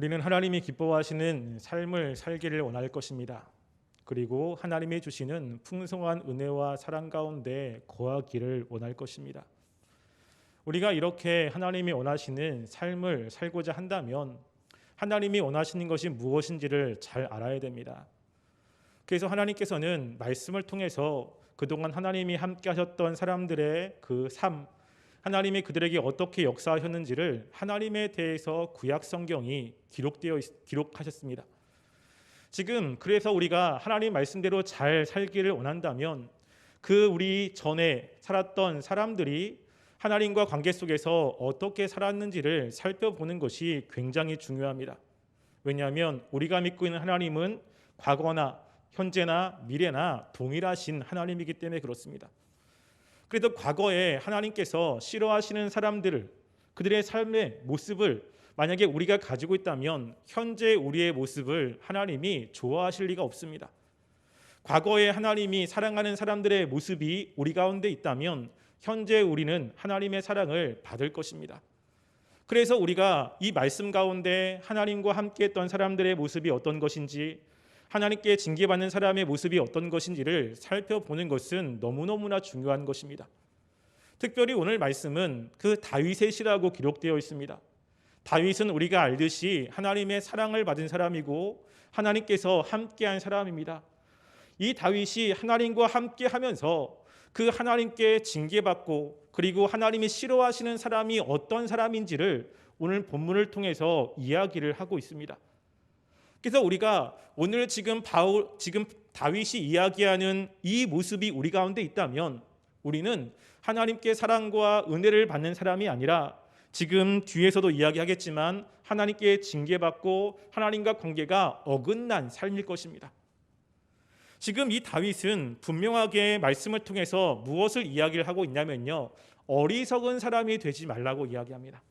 우리는 하나님이 기뻐하시는 삶을 살기를 원할 것입니다. 그리고 하나님이 주시는 풍성한 은혜와 사랑 가운데 거하기를 원할 것입니다. 우리가 이렇게 하나님이 원하시는 삶을 살고자 한다면 하나님이 원하시는 것이 무엇인지를 잘 알아야 됩니다. 그래서 하나님께서는 말씀을 통해서 그동안 하나님이 함께 하셨던 사람들의 그 삶, 하나님이 그들에게 어떻게 역사하셨는지를 하나님에 대해서 구약 성경이 기록하셨습니다. 지금 그래서 우리가 하나님 말씀대로 잘 살기를 원한다면 그 우리 전에 살았던 사람들이 하나님과 관계 속에서 어떻게 살았는지를 살펴보는 것이 굉장히 중요합니다. 왜냐하면 우리가 믿고 있는 하나님은 과거나 현재나 미래나 동일하신 하나님이기 때문에 그렇습니다. 그래도 과거에 하나님께서 싫어하시는 사람들을, 그들의 삶의 모습을 만약에 우리가 가지고 있다면 현재 우리의 모습을 하나님이 좋아하실 리가 없습니다. 과거에 하나님이 사랑하는 사람들의 모습이 우리 가운데 있다면 현재 우리는 하나님의 사랑을 받을 것입니다. 그래서 우리가 이 말씀 가운데 하나님과 함께했던 사람들의 모습이 어떤 것인지, 하나님께 징계받는 사람의 모습이 어떤 것인지를 살펴보는 것은 너무너무나 중요한 것입니다. 특별히 오늘 말씀은 그 다윗의 시라고 기록되어 있습니다. 다윗은 우리가 알듯이 하나님의 사랑을 받은 사람이고 하나님께서 함께한 사람입니다. 이 다윗이 하나님과 함께하면서 그 하나님께 징계받고 그리고 하나님이 싫어하시는 사람이 어떤 사람인지를 오늘 본문을 통해서 이야기를 하고 있습니다. 그래서 우리가 오늘 지금 다윗이 이야기하는 이 모습이 우리 가운데 있다면 우리는 하나님께 사랑과 은혜를 받는 사람이 아니라 지금 뒤에서도 이야기하겠지만 하나님께 징계받고 하나님과 관계가 어긋난 삶일 것입니다. 지금 이 다윗은 분명하게 말씀을 통해서 무엇을 이야기를 하고 있냐면요, 어리석은 사람이 되지 말라고 이야기합니다.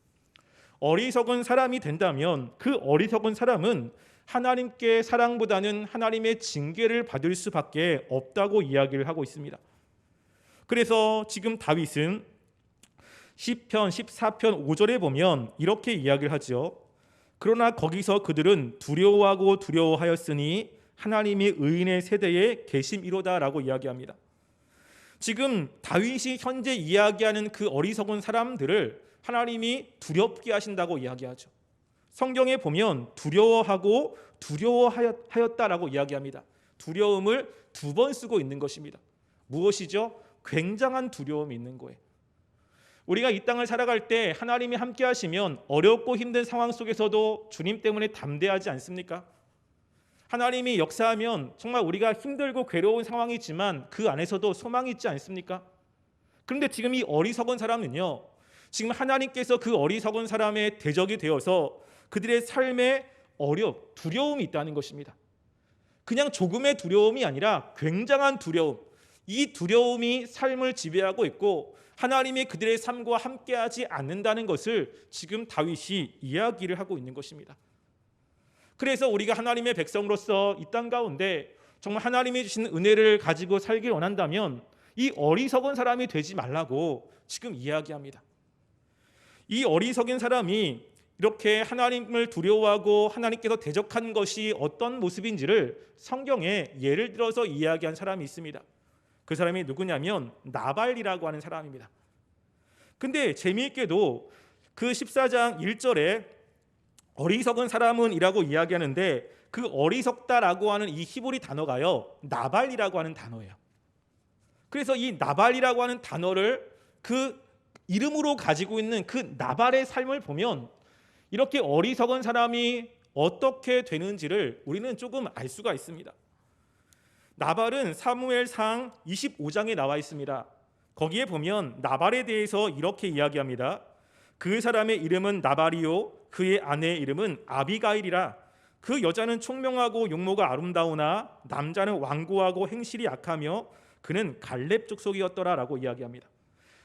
어리석은 사람이 된다면 그 어리석은 사람은 하나님께 사랑보다는 하나님의 징계를 받을 수밖에 없다고 이야기를 하고 있습니다. 그래서 지금 다윗은 시편 14편 5절에 보면 이렇게 이야기를 하죠. 그러나 거기서 그들은 두려워하고 두려워하였으니 하나님이 의인의 세대에 계심이로다라고 이야기합니다. 지금 다윗이 현재 이야기하는 그 어리석은 사람들을 하나님이 두렵게 하신다고 이야기하죠. 성경에 보면 두려워하고 두려워하였다라고 이야기합니다. 두려움을 2번 쓰고 있는 것입니다. 무엇이죠? 굉장한 두려움이 있는 거예요. 우리가 이 땅을 살아갈 때 하나님이 함께 하시면 어렵고 힘든 상황 속에서도 주님 때문에 담대하지 않습니까? 하나님이 역사하면 정말 우리가 힘들고 괴로운 상황이지만 그 안에서도 소망이 있지 않습니까? 그런데 지금 이 어리석은 사람은요, 지금 하나님께서 그 어리석은 사람의 대적이 되어서 그들의 삶에 두려움이 있다는 것입니다. 그냥 조금의 두려움이 아니라 굉장한 두려움, 이 두려움이 삶을 지배하고 있고 하나님이 그들의 삶과 함께하지 않는다는 것을 지금 다윗이 이야기를 하고 있는 것입니다. 그래서 우리가 하나님의 백성으로서 이 땅 가운데 정말 하나님이 주신 은혜를 가지고 살길 원한다면 이 어리석은 사람이 되지 말라고 지금 이야기합니다. 이 어리석은 사람이 이렇게 하나님을 두려워하고 하나님께서 대적한 것이 어떤 모습인지를 성경에 예를 들어서 이야기한 사람이 있습니다. 그 사람이 누구냐면 나발이라고 하는 사람입니다. 근데 재미있게도 그 14장 1절에 어리석은 사람은 이라고 이야기하는데 그 어리석다라고 하는 이 히브리 단어가요, 나발이라고 하는 단어예요. 그래서 이 나발이라고 하는 단어를 그 이름으로 가지고 있는 그 나발의 삶을 보면 이렇게 어리석은 사람이 어떻게 되는지를 우리는 조금 알 수가 있습니다. 나발은 사무엘상 25장에 나와 있습니다. 거기에 보면 나발에 대해서 이렇게 이야기합니다. 그 사람의 이름은 나발이요 그의 아내의 이름은 아비가일이라. 그 여자는 총명하고 용모가 아름다우나 남자는 완고하고 행실이 악하며 그는 갈렙 족속이었더라라고 이야기합니다.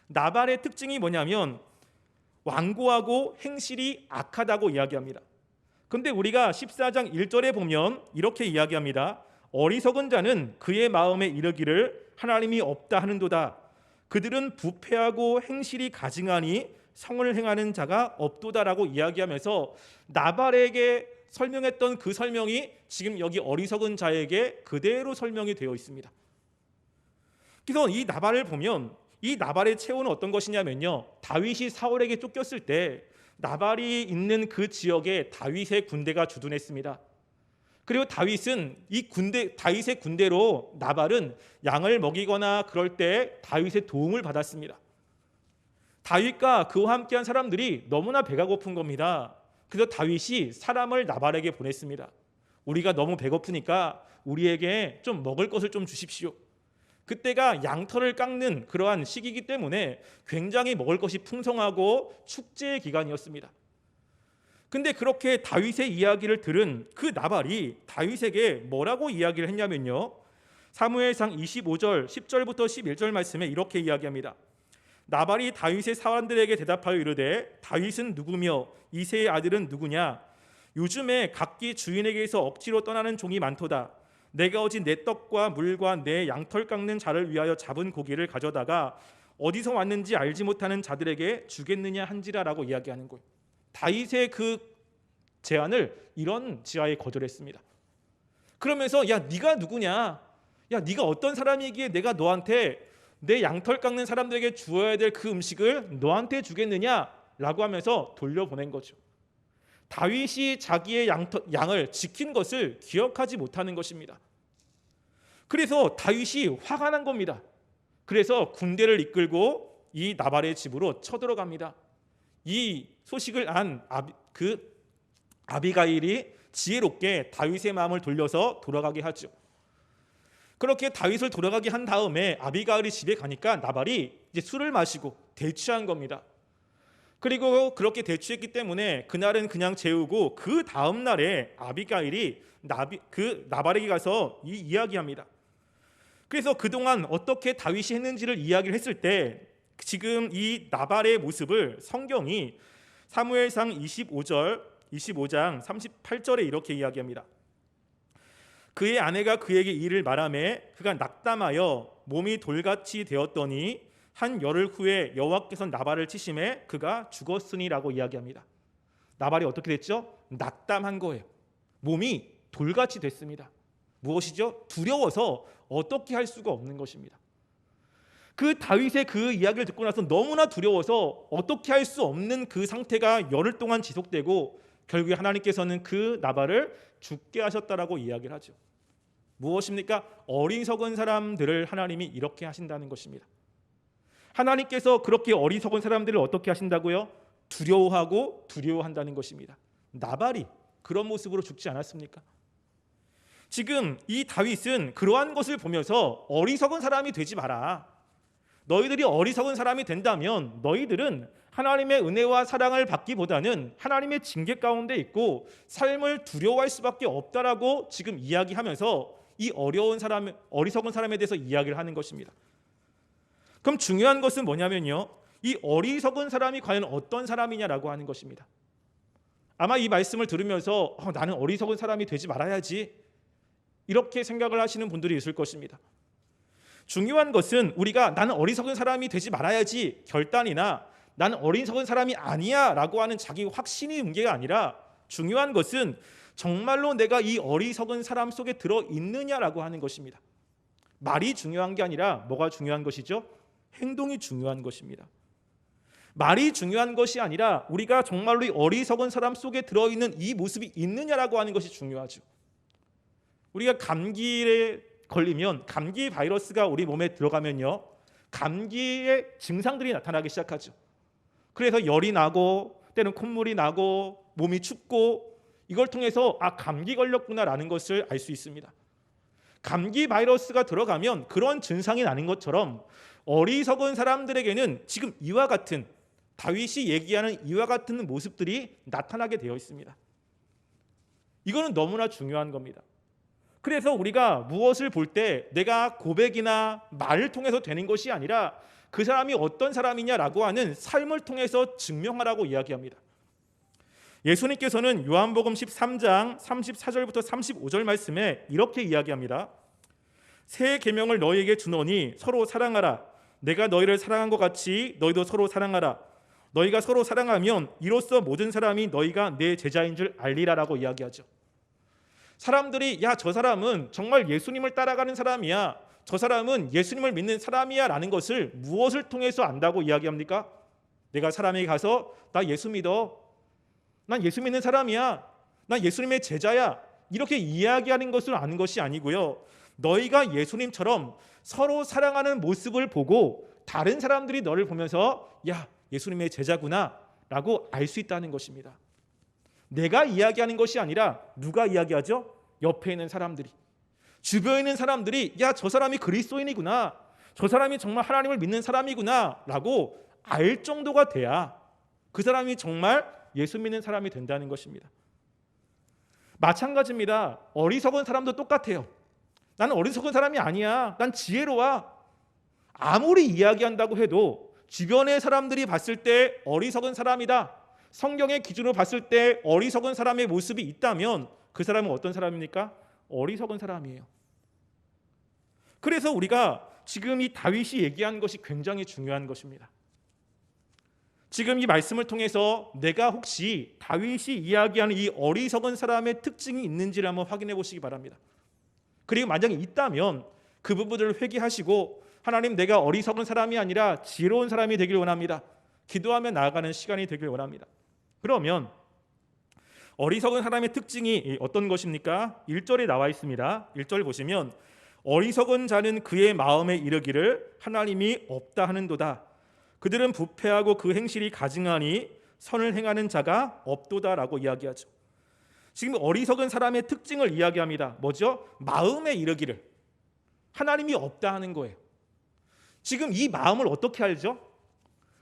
나발의 특징이 뭐냐면 완고하고 행실이 악하다고 이야기합니다. 그런데 우리가 14장 1절에 보면 이렇게 이야기합니다. 어리석은 자는 그의 마음에 이르기를 하나님이 없다 하는도다. 그들은 부패하고 행실이 가증하니 성을 행하는 자가 없도다라고 이야기하면서 나발에게 설명했던 그 설명이 지금 여기 어리석은 자에게 그대로 설명이 되어 있습니다. 그래서 이 나발을 보면 이 나발의 체온은 어떤 것이냐면요, 다윗이 사울에게 쫓겼을 때 나발이 있는 그 지역에 다윗의 군대가 주둔했습니다. 그리고 다윗은 다윗의 군대로 나발은 양을 먹이거나 그럴 때 다윗의 도움을 받았습니다. 다윗과 그와 함께한 사람들이 너무나 배가 고픈 겁니다. 그래서 다윗이 사람을 나발에게 보냈습니다. 우리가 너무 배고프니까 우리에게 좀 먹을 것을 좀 주십시오. 그때가 양털을 깎는 그러한 시기이기 때문에 굉장히 먹을 것이 풍성하고 축제의 기간이었습니다. 근데 그렇게 다윗의 이야기를 들은 그 나발이 다윗에게 뭐라고 이야기를 했냐면요, 사무엘상 25절 10절부터 11절 말씀에 이렇게 이야기합니다. 나발이 다윗의 사람들에게 대답하여 이르되 다윗은 누구며 이새의 아들은 누구냐? 요즘에 각기 주인에게서 억지로 떠나는 종이 많도다. 내가 어찌 내 떡과 물과 내 양털 깎는 자를 위하여 잡은 고기를 가져다가 어디서 왔는지 알지 못하는 자들에게 주겠느냐 한지라라고 이야기하는 거예요. 다윗의 그 제안을 이런 지하에 거절했습니다. 그러면서 야, 네가 누구냐? 야, 네가 어떤 사람이기에 내가 너한테 내 양털 깎는 사람들에게 주어야 될 그 음식을 너한테 주겠느냐라고 하면서 돌려보낸 거죠. 다윗이 자기의 양을 지킨 것을 기억하지 못하는 것입니다. 그래서 다윗이 화가 난 겁니다. 그래서 군대를 이끌고 이 나발의 집으로 쳐들어갑니다. 이 소식을 안 아비가일이 지혜롭게 다윗의 마음을 돌려서 돌아가게 하죠. 그렇게 다윗을 돌아가게 한 다음에 아비가일이 집에 가니까 나발이 이제 술을 마시고 대취한 겁니다. 그리고 그렇게 대취했기 때문에 그날은 그냥 재우고 그 다음 날에 아비가일이 나발에게 가서 이야기합니다. 그래서 그동안 어떻게 다윗이 했는지를 이야기를 했을 때 지금 이 나발의 모습을 성경이 사무엘상 25장 38절에 이렇게 이야기합니다. 그의 아내가 그에게 이를 말하매 그가 낙담하여 몸이 돌같이 되었더니 한 열흘 후에 여호와께서 나발을 치심에 그가 죽었으니라고 이야기합니다. 나발이 어떻게 됐죠? 낙담한 거예요. 몸이 돌같이 됐습니다. 무엇이죠? 두려워서 어떻게 할 수가 없는 것입니다. 그 다윗의 그 이야기를 듣고 나서 너무나 두려워서 어떻게 할 수 없는 그 상태가 열흘 동안 지속되고 결국에 하나님께서는 그 나발을 죽게 하셨다라고 이야기를 하죠. 무엇입니까? 어리석은 사람들을 하나님이 이렇게 하신다는 것입니다. 하나님께서 그렇게 어리석은 사람들을 어떻게 하신다고요? 두려워한다는 것입니다. 나발이 그런 모습으로 죽지 않았습니까? 지금 이 다윗은 그러한 것을 보면서 어리석은 사람이 되지 마라. 너희들이 어리석은 사람이 된다면 너희들은 하나님의 은혜와 사랑을 받기보다는 하나님의 징계 가운데 있고 삶을 두려워할 수밖에 없다라고 지금 이야기하면서 이 어리석은 사람에 대해서 이야기를 하는 것입니다. 그럼 중요한 것은 뭐냐면요, 이 어리석은 사람이 과연 어떤 사람이냐라고 하는 것입니다. 아마 이 말씀을 들으면서 나는 어리석은 사람이 되지 말아야지 이렇게 생각을 하시는 분들이 있을 것입니다. 중요한 것은 우리가 나는 어리석은 사람이 되지 말아야지 결단이나 나는 어리석은 사람이 아니야 라고 하는 자기 확신이 문제가 아니라 중요한 것은 정말로 내가 이 어리석은 사람 속에 들어있느냐라고 하는 것입니다. 말이 중요한 게 아니라 뭐가 중요한 것이죠? 행동이 중요한 것입니다. 말이 중요한 것이 아니라 우리가 정말로 이 어리석은 사람 속에 들어있는 이 모습이 있느냐라고 하는 것이 중요하죠. 우리가 감기에 걸리면 감기 바이러스가 우리 몸에 들어가면요, 감기의 증상들이 나타나기 시작하죠. 그래서 열이 나고 때는 콧물이 나고 몸이 춥고 이걸 통해서 감기 걸렸구나라는 것을 알 수 있습니다. 감기 바이러스가 들어가면 그런 증상이 나는 것처럼 어리석은 사람들에게는 지금 이와 같은 다윗이 얘기하는 이와 같은 모습들이 나타나게 되어 있습니다. 이거는 너무나 중요한 겁니다. 그래서 우리가 무엇을 볼 때 내가 고백이나 말을 통해서 되는 것이 아니라 그 사람이 어떤 사람이냐라고 하는 삶을 통해서 증명하라고 이야기합니다. 예수님께서는 요한복음 13장 34절부터 35절 말씀에 이렇게 이야기합니다. 새 계명을 너희에게 주노니 서로 사랑하라. 내가 너희를 사랑한 것 같이 너희도 서로 사랑하라. 너희가 서로 사랑하면 이로써 모든 사람이 너희가 내 제자인 줄 알리라라고 이야기하죠. 사람들이 야, 저 사람은 정말 예수님을 따라가는 사람이야, 저 사람은 예수님을 믿는 사람이야 라는 것을 무엇을 통해서 안다고 이야기합니까? 내가 사람에게 가서 나 예수 믿어, 난 예수 믿는 사람이야, 난 예수님의 제자야, 이렇게 이야기하는 것을 아는 것이 아니고요, 너희가 예수님처럼 서로 사랑하는 모습을 보고 다른 사람들이 너를 보면서 야, 예수님의 제자구나 라고 알 수 있다는 것입니다. 내가 이야기하는 것이 아니라 누가 이야기하죠? 옆에 있는 사람들이, 주변에 있는 사람들이 야, 저 사람이 그리스도인이구나, 저 사람이 정말 하나님을 믿는 사람이구나 라고 알 정도가 돼야 그 사람이 정말 예수 믿는 사람이 된다는 것입니다. 마찬가지입니다. 어리석은 사람도 똑같아요. 나는 어리석은 사람이 아니야, 난 지혜로워. 아무리 이야기한다고 해도 주변의 사람들이 봤을 때 어리석은 사람이다, 성경의 기준으로 봤을 때 어리석은 사람의 모습이 있다면 그 사람은 어떤 사람입니까? 어리석은 사람이에요. 그래서 우리가 지금 이 다윗이 얘기한 것이 굉장히 중요한 것입니다. 지금 이 말씀을 통해서 내가 혹시 다윗이 이야기하는 이 어리석은 사람의 특징이 있는지를 한번 확인해 보시기 바랍니다. 그리고 만약에 있다면 그 부분을 회개하시고 하나님, 내가 어리석은 사람이 아니라 지혜로운 사람이 되길 원합니다, 기도하며 나아가는 시간이 되길 원합니다. 그러면 어리석은 사람의 특징이 어떤 것입니까? 1절에 나와 있습니다. 1절 보시면 어리석은 자는 그의 마음에 이르기를 하나님이 없다 하는도다. 그들은 부패하고 그 행실이 가증하니 선을 행하는 자가 없도다라고 이야기하죠. 지금 어리석은 사람의 특징을 이야기합니다. 뭐죠? 마음에 이르기를 하나님이 없다 하는 거예요. 지금 이 마음을 어떻게 알죠?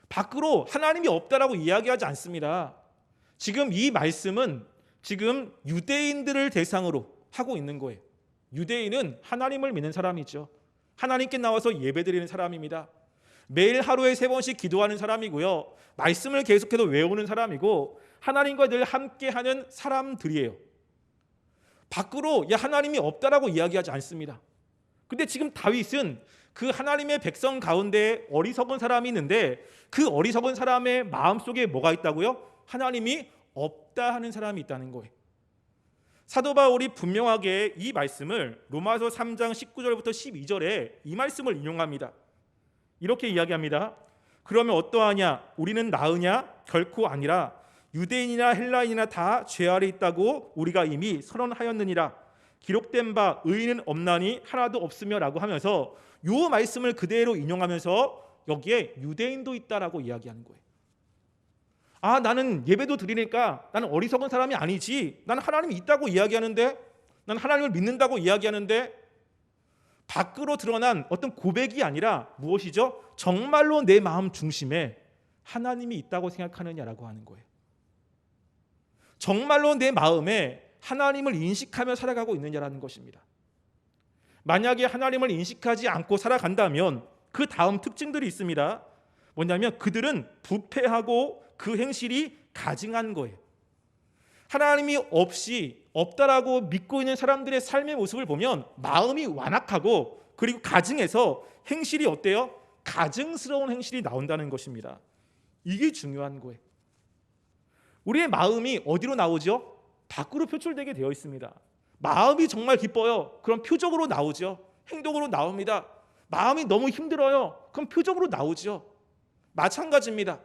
밖으로 하나님이 없다라고 이야기하지 않습니다. 지금 이 말씀은 지금 유대인들을 대상으로 하고 있는 거예요. 유대인은 하나님을 믿는 사람이죠. 하나님께 나와서 예배드리는 사람입니다. 매일 하루에 3번씩 기도하는 사람이고요, 말씀을 계속해서 외우는 사람이고 하나님과 늘 함께하는 사람들이에요. 밖으로 야, 하나님이 없다라고 이야기하지 않습니다. 근데 지금 다윗은 그 하나님의 백성 가운데 어리석은 사람이 있는데 그 어리석은 사람의 마음속에 뭐가 있다고요? 하나님이 없다 하는 사람이 있다는 거예요. 사도 바울이 분명하게 이 말씀을 로마서 3장 19절부터 12절에 이 말씀을 인용합니다. 이렇게 이야기합니다. 그러면 어떠하냐? 우리는 나으냐? 결코 아니라 유대인이나 헬라인이나 다 죄 아래 있다고 우리가 이미 선언하였느니라. 기록된 바 의인은 없나니 하나도 없으며 라고 하면서 이 말씀을 그대로 인용하면서 여기에 유대인도 있다라고 이야기하는 거예요. 아, 나는 예배도 드리니까 나는 어리석은 사람이 아니지, 나는 하나님이 있다고 이야기하는데, 나는 하나님을 믿는다고 이야기하는데, 밖으로 드러난 어떤 고백이 아니라 무엇이죠? 정말로 내 마음 중심에 하나님이 있다고 생각하느냐라고 하는 거예요. 정말로 내 마음에 하나님을 인식하며 살아가고 있느냐라는 것입니다. 만약에 하나님을 인식하지 않고 살아간다면 그 다음 특징들이 있습니다. 뭐냐면 그들은 부패하고 그 행실이 가증한 거예요. 하나님이 없다라고 믿고 있는 사람들의 삶의 모습을 보면 마음이 완악하고 그리고 가증해서 행실이 어때요? 가증스러운 행실이 나온다는 것입니다. 이게 중요한 거예요. 우리의 마음이 어디로 나오죠? 밖으로 표출되게 되어 있습니다. 마음이 정말 기뻐요. 그럼 표적으로 나오죠. 행동으로 나옵니다. 마음이 너무 힘들어요. 그럼 표적으로 나오죠. 마찬가지입니다.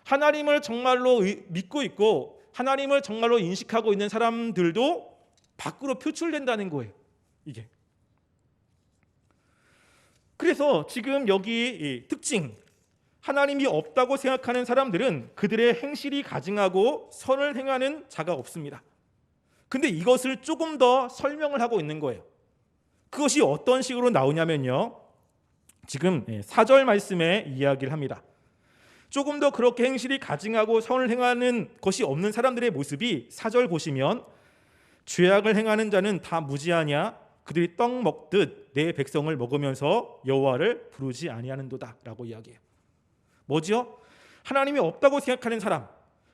하나님을 정말로 믿고 있고 하나님을 정말로 인식하고 있는 사람들도 밖으로 표출된다는 거예요. 이게. 그래서 지금 여기 특징, 하나님이 없다고 생각하는 사람들은 그들의 행실이 가증하고 선을 행하는 자가 없습니다. 근데 이것을 조금 더 설명을 하고 있는 거예요. 그것이 어떤 식으로 나오냐면요, 지금 4절 말씀에 이야기를 합니다. 조금 더 그렇게 행실이 가증하고 선을 행하는 것이 없는 사람들의 모습이 4절 보시면 죄악을 행하는 자는 다 무지하냐? 그들이 떡 먹듯 내 백성을 먹으면서 여호와를 부르지 아니하는도다 라고 이야기해요. 뭐죠? 하나님이 없다고 생각하는 사람,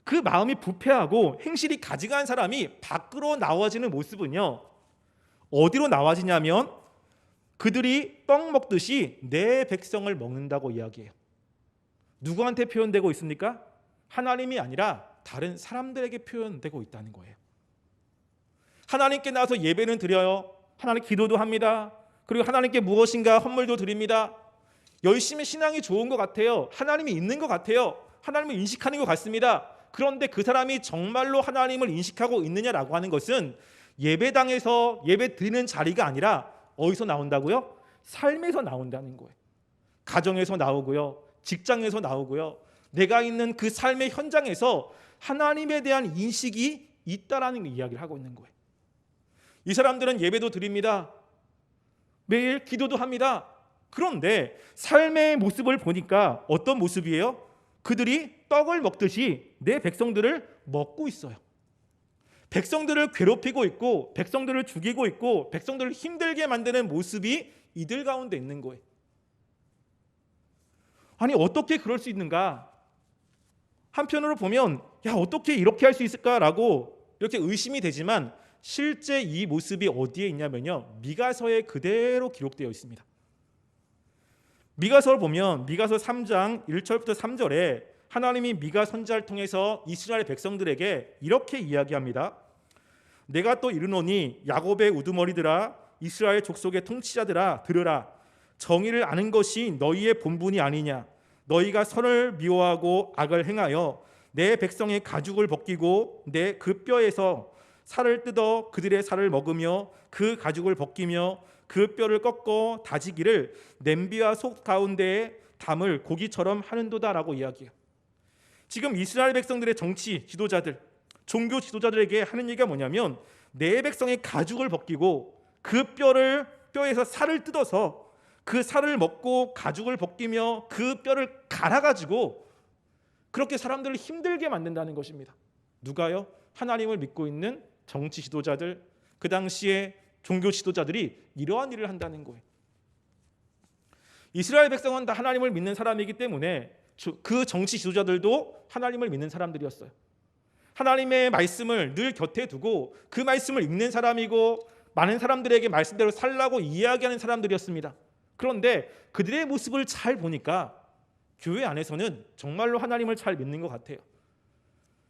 그 마음이 부패하고 행실이 가증한 사람이 밖으로 나와지는 모습은요, 어디로 나와지냐면 그들이 떡 먹듯이 내 백성을 먹는다고 이야기해요. 누구한테 표현되고 있습니까? 하나님이 아니라 다른 사람들에게 표현되고 있다는 거예요. 하나님께 나와서 예배는 드려요. 하나님 기도도 합니다. 그리고 하나님께 무엇인가 헌물도 드립니다. 열심히 신앙이 좋은 것 같아요. 하나님이 있는 것 같아요. 하나님을 인식하는 것 같습니다. 그런데 그 사람이 정말로 하나님을 인식하고 있느냐라고 하는 것은 예배당에서 예배 드리는 자리가 아니라 어디서 나온다고요? 삶에서 나온다는 거예요. 가정에서 나오고요. 직장에서 나오고요. 내가 있는 그 삶의 현장에서 하나님에 대한 인식이 있다라는 이야기를 하고 있는 거예요. 이 사람들은 예배도 드립니다. 매일 기도도 합니다. 그런데 삶의 모습을 보니까 어떤 모습이에요? 그들이 떡을 먹듯이 내 백성들을 먹고 있어요. 백성들을 괴롭히고 있고 백성들을 죽이고 있고 백성들을 힘들게 만드는 모습이 이들 가운데 있는 거예요. 아니 어떻게 그럴 수 있는가? 한편으로 보면 야 어떻게 이렇게 할 수 있을까라고 이렇게 의심이 되지만 실제 이 모습이 어디에 있냐면요. 미가서에 그대로 기록되어 있습니다. 미가서를 보면 미가서 3장 1절부터 3절에 하나님이 미가 선지자를 통해서 이스라엘 백성들에게 이렇게 이야기합니다. 내가 또 이르노니 야곱의 우두머리들아 이스라엘 족속의 통치자들아 들으라. 정의를 아는 것이 너희의 본분이 아니냐. 너희가 선을 미워하고 악을 행하여 내 백성의 가죽을 벗기고 내 그 뼈에서 살을 뜯어 그들의 살을 먹으며 그 가죽을 벗기며 그 뼈를 꺾어 다지기를 냄비와 속 가운데에 담을 고기처럼 하는도다라고 이야기해요. 지금 이스라엘 백성들의 정치 지도자들, 종교 지도자들에게 하는 얘기가 뭐냐면 내 백성의 가죽을 벗기고 그 뼈에서 살을 뜯어서 그 살을 먹고 가죽을 벗기며 그 뼈를 갈아가지고 그렇게 사람들을 힘들게 만든다는 것입니다. 누가요? 하나님을 믿고 있는 정치 지도자들, 그 당시에 종교 지도자들이 이러한 일을 한다는 거예요. 이스라엘 백성은 다 하나님을 믿는 사람이기 때문에 그 정치 지도자들도 하나님을 믿는 사람들이었어요. 하나님의 말씀을 늘 곁에 두고 그 말씀을 읽는 사람이고 많은 사람들에게 말씀대로 살라고 이야기하는 사람들이었습니다. 그런데 그들의 모습을 잘 보니까 교회 안에서는 정말로 하나님을 잘 믿는 것 같아요.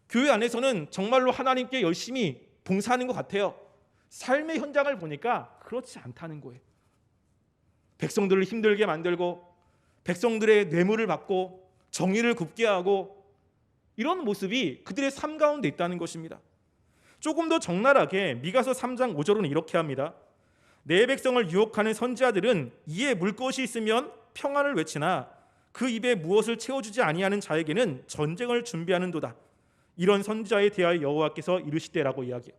교회 안에서는 정말로 하나님께 열심히 봉사하는 것 같아요. 삶의 현장을 보니까 그렇지 않다는 거예요. 백성들을 힘들게 만들고 백성들의 뇌물을 받고 정의를 굽게 하고 이런 모습이 그들의 삶 가운데 있다는 것입니다. 조금 더 적나라하게 미가서 3장 5절은 이렇게 합니다. 내 백성을 유혹하는 선지자들은 이에 물 것이 있으면 평안을 외치나 그 입에 무엇을 채워주지 아니하는 자에게는 전쟁을 준비하는도다. 이런 선지자에 대하여 여호와께서 이르시되라고 이야기해요.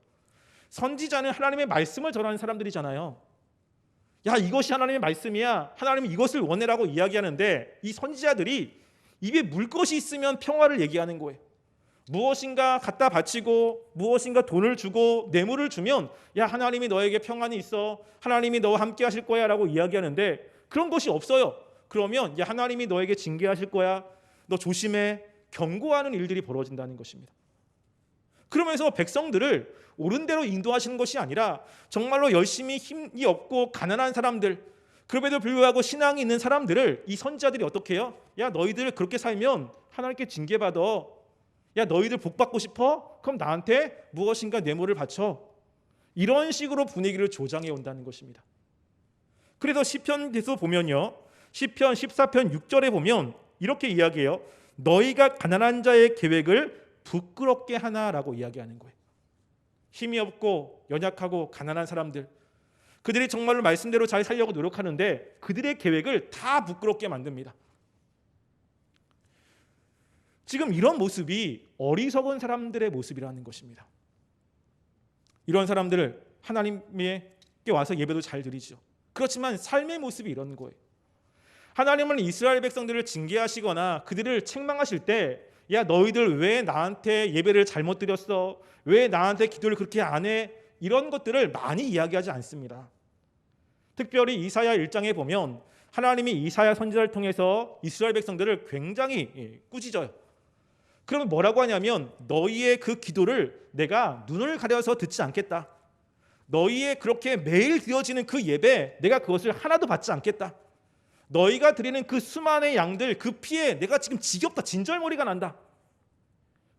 선지자는 하나님의 말씀을 전하는 사람들이잖아요. 야 이것이 하나님의 말씀이야. 하나님이 이것을 원해라고 이야기하는데 이 선지자들이 입에 물 것이 있으면 평화를 얘기하는 거예요. 무엇인가 갖다 바치고 무엇인가 돈을 주고 뇌물을 주면 야 하나님이 너에게 평안이 있어. 하나님이 너와 함께 하실 거야 라고 이야기하는데 그런 것이 없어요. 그러면 야 하나님이 너에게 징계하실 거야. 너 조심해. 경고하는 일들이 벌어진다는 것입니다. 그러면서 백성들을 옳은 대로 인도하시는 것이 아니라 정말로 열심히 힘이 없고 가난한 사람들, 그럼에도 불구하고 신앙이 있는 사람들을 이 선지자들이 어떻게 해요? 야 너희들 그렇게 살면 하나님께 징계받아. 야 너희들 복 받고 싶어? 그럼 나한테 무엇인가 뇌물을 바쳐. 이런 식으로 분위기를 조장해 온다는 것입니다. 그래서 시편에서 보면요, 시편 14편 6절에 보면 이렇게 이야기해요. 너희가 가난한 자의 계획을 부끄럽게 하나라고 이야기하는 거예요. 힘이 없고 연약하고 가난한 사람들, 그들이 정말로 말씀대로 잘 살려고 노력하는데 그들의 계획을 다 부끄럽게 만듭니다. 지금 이런 모습이 어리석은 사람들의 모습이라는 것입니다. 이런 사람들을 하나님께 와서 예배도 잘 드리죠. 그렇지만 삶의 모습이 이런 거예요. 하나님은 이스라엘 백성들을 징계하시거나 그들을 책망하실 때 야 너희들 왜 나한테 예배를 잘못 드렸어? 왜 나한테 기도를 그렇게 안 해? 이런 것들을 많이 이야기하지 않습니다. 특별히 이사야 1장에 보면 하나님이 이사야 선지자를 통해서 이스라엘 백성들을 굉장히 꾸짖어요. 그러면 뭐라고 하냐면 너희의 그 기도를 내가 눈을 가려서 듣지 않겠다. 너희의 그렇게 매일 드려지는 그 예배 내가 그것을 하나도 받지 않겠다. 너희가 드리는 그 수많은 양들 그 피에 내가 지금 지겹다. 진절머리가 난다.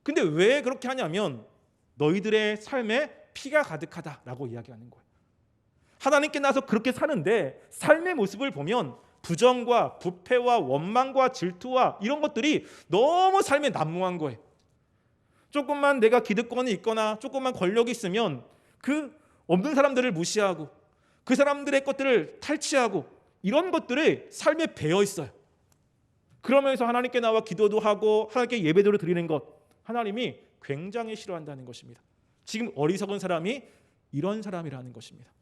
근데 왜 그렇게 하냐면 너희들의 삶에 피가 가득하다라고 이야기하는 거예요. 하나님께 나서 그렇게 사는데 삶의 모습을 보면 부정과 부패와 원망과 질투와 이런 것들이 너무 삶에 난무한 거예요. 조금만 내가 기득권이 있거나 조금만 권력이 있으면 그 없는 사람들을 무시하고 그 사람들의 것들을 탈취하고 이런 것들이 삶에 배어 있어요. 그러면서 하나님께 나와 기도도 하고 하나님께 예배도 드리는 것, 하나님이 굉장히 싫어한다는 것입니다. 지금 어리석은 사람이 이런 사람이라는 것입니다.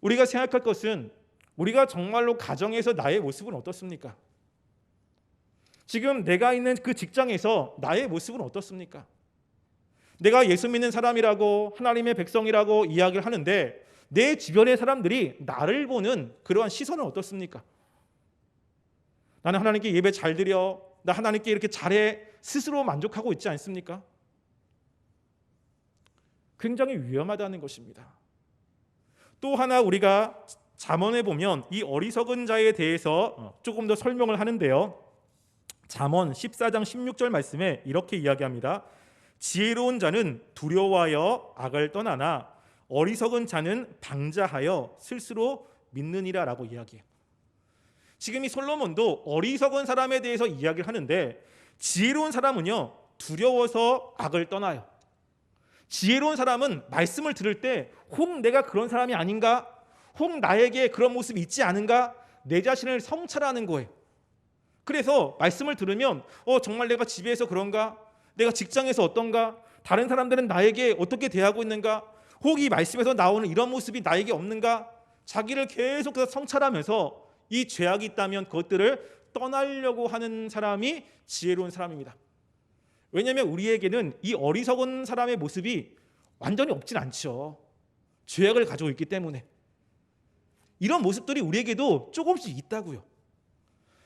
우리가 생각할 것은 우리가 정말로 가정에서 나의 모습은 어떻습니까? 지금 내가 있는 그 직장에서 나의 모습은 어떻습니까? 내가 예수 믿는 사람이라고 하나님의 백성이라고 이야기를 하는데 내 주변의 사람들이 나를 보는 그러한 시선은 어떻습니까? 나는 하나님께 예배 잘 드려, 나 하나님께 이렇게 잘해 스스로 만족하고 있지 않습니까? 굉장히 위험하다는 것입니다. 또 하나 우리가 잠언에 보면 이 어리석은 자에 대해서 조금 더 설명을 하는데요. 잠언 14장 16절 말씀에 이렇게 이야기합니다. 지혜로운 자는 두려워하여 악을 떠나나 어리석은 자는 방자하여 스스로 믿느니라 라고 이야기해요. 지금 이 솔로몬도 어리석은 사람에 대해서 이야기를 하는데 지혜로운 사람은요 두려워서 악을 떠나요. 지혜로운 사람은 말씀을 들을 때 혹 내가 그런 사람이 아닌가? 혹 나에게 그런 모습이 있지 않은가? 내 자신을 성찰하는 거예요. 그래서 말씀을 들으면 정말 내가 집에서 그런가? 내가 직장에서 어떤가? 다른 사람들은 나에게 어떻게 대하고 있는가? 혹 이 말씀에서 나오는 이런 모습이 나에게 없는가? 자기를 계속해서 성찰하면서 이 죄악이 있다면 그것들을 떠나려고 하는 사람이 지혜로운 사람입니다. 왜냐하면 우리에게는 이 어리석은 사람의 모습이 완전히 없진 않죠. 죄악을 가지고 있기 때문에 이런 모습들이 우리에게도 조금씩 있다고요.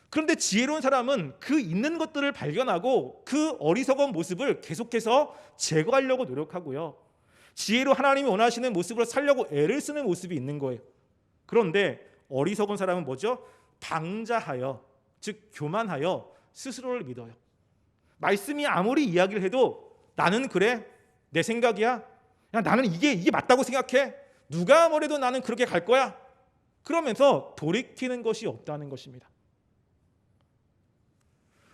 그런데 지혜로운 사람은 그 있는 것들을 발견하고 그 어리석은 모습을 계속해서 제거하려고 노력하고요. 지혜로 하나님이 원하시는 모습으로 살려고 애를 쓰는 모습이 있는 거예요. 그런데 어리석은 사람은 뭐죠? 방자하여, 즉 교만하여 스스로를 믿어요. 말씀이 아무리 이야기를 해도 나는 그래, 내 생각이야, 야, 나는 이게 맞다고 생각해, 누가 뭐래도 나는 그렇게 갈 거야, 그러면서 돌이키는 것이 없다는 것입니다.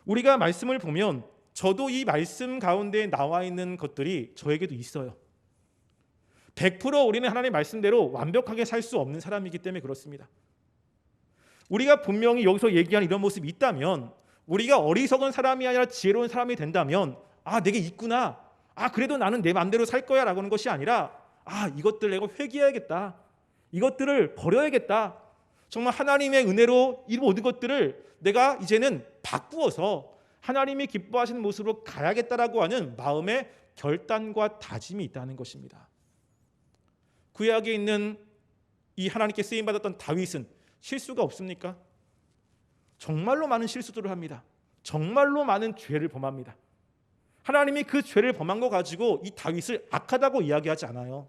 우리가 말씀을 보면 저도 이 말씀 가운데 나와 있는 것들이 저에게도 있어요. 100% 우리는 하나님의 말씀대로 완벽하게 살 수 없는 사람이기 때문에 그렇습니다. 우리가 분명히 여기서 얘기한 이런 모습이 있다면, 우리가 어리석은 사람이 아니라 지혜로운 사람이 된다면 내게 있구나, 그래도 나는 내 마음대로 살 거야 라고 하는 것이 아니라 이것들 내가 회개해야겠다, 이것들을 버려야겠다, 정말 하나님의 은혜로 이 모든 것들을 내가 이제는 바꾸어서 하나님이 기뻐하시는 모습으로 가야겠다라고 하는 마음의 결단과 다짐이 있다는 것입니다. 구약에 있는 이 하나님께 쓰임받았던 다윗은 실수가 없습니까? 정말로 많은 실수들을 합니다. 정말로 많은 죄를 범합니다. 하나님이 그 죄를 범한 거 가지고 이 다윗을 악하다고 이야기하지 않아요.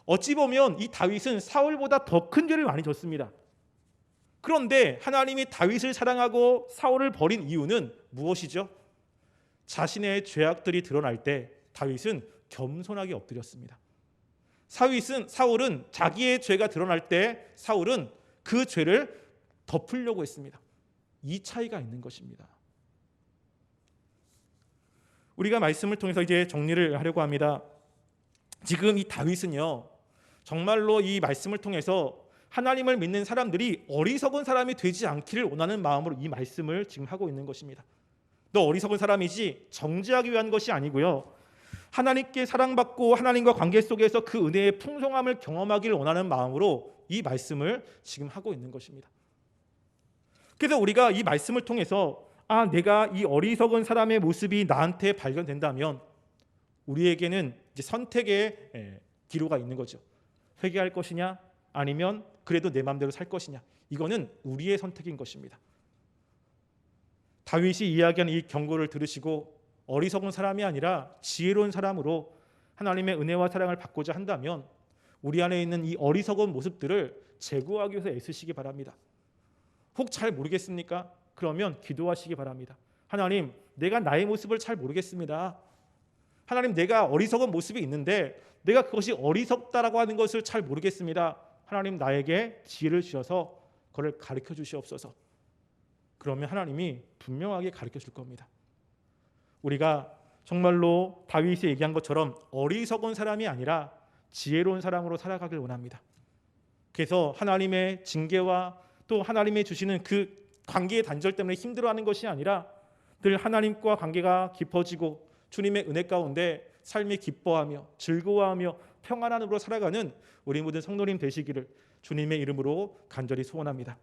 어찌 보면 이 다윗은 사울보다 더 큰 죄를 많이 졌습니다. 그런데 하나님이 다윗을 사랑하고 사울을 버린 이유는 무엇이죠? 자신의 죄악들이 드러날 때 다윗은 겸손하게 엎드렸습니다. 사울은 자기의 죄가 드러날 때 사울은 그 죄를 덮으려고 했습니다. 이 차이가 있는 것입니다. 우리가 말씀을 통해서 이제 정리를 하려고 합니다. 지금 이 다윗은요, 정말로 이 말씀을 통해서 하나님을 믿는 사람들이 어리석은 사람이 되지 않기를 원하는 마음으로 이 말씀을 지금 하고 있는 것입니다. 너 어리석은 사람이지, 정죄하기 위한 것이 아니고요, 하나님께 사랑받고 하나님과 관계 속에서 그 은혜의 풍성함을 경험하기를 원하는 마음으로 이 말씀을 지금 하고 있는 것입니다. 그래서 우리가 이 말씀을 통해서 내가 이 어리석은 사람의 모습이 나한테 발견된다면 우리에게는 이제 선택의 기로가 있는 거죠. 회개할 것이냐, 아니면 그래도 내 마음대로 살 것이냐, 이거는 우리의 선택인 것입니다. 다윗이 이야기한 이 경고를 들으시고 어리석은 사람이 아니라 지혜로운 사람으로 하나님의 은혜와 사랑을 받고자 한다면 우리 안에 있는 이 어리석은 모습들을 제거하기 위해서 애쓰시기 바랍니다. 혹 잘 모르겠습니까? 그러면 기도하시기 바랍니다. 하나님, 내가 나의 모습을 잘 모르겠습니다. 하나님, 내가 어리석은 모습이 있는데 내가 그것이 어리석다라고 하는 것을 잘 모르겠습니다. 하나님, 나에게 지혜를 주셔서 그걸 가르쳐 주시옵소서. 그러면 하나님이 분명하게 가르쳐 줄 겁니다. 우리가 정말로 다윗이 얘기한 것처럼 어리석은 사람이 아니라 지혜로운 사람으로 살아가길 원합니다. 그래서 하나님의 징계와 또 하나님의 주시는 그 관계의 단절 때문에 힘들어하는 것이 아니라 늘 하나님과 관계가 깊어지고 주님의 은혜 가운데 삶이 기뻐하며 즐거워하며 평안함으로 살아가는 우리 모든 성도님 되시기를 주님의 이름으로 간절히 소원합니다.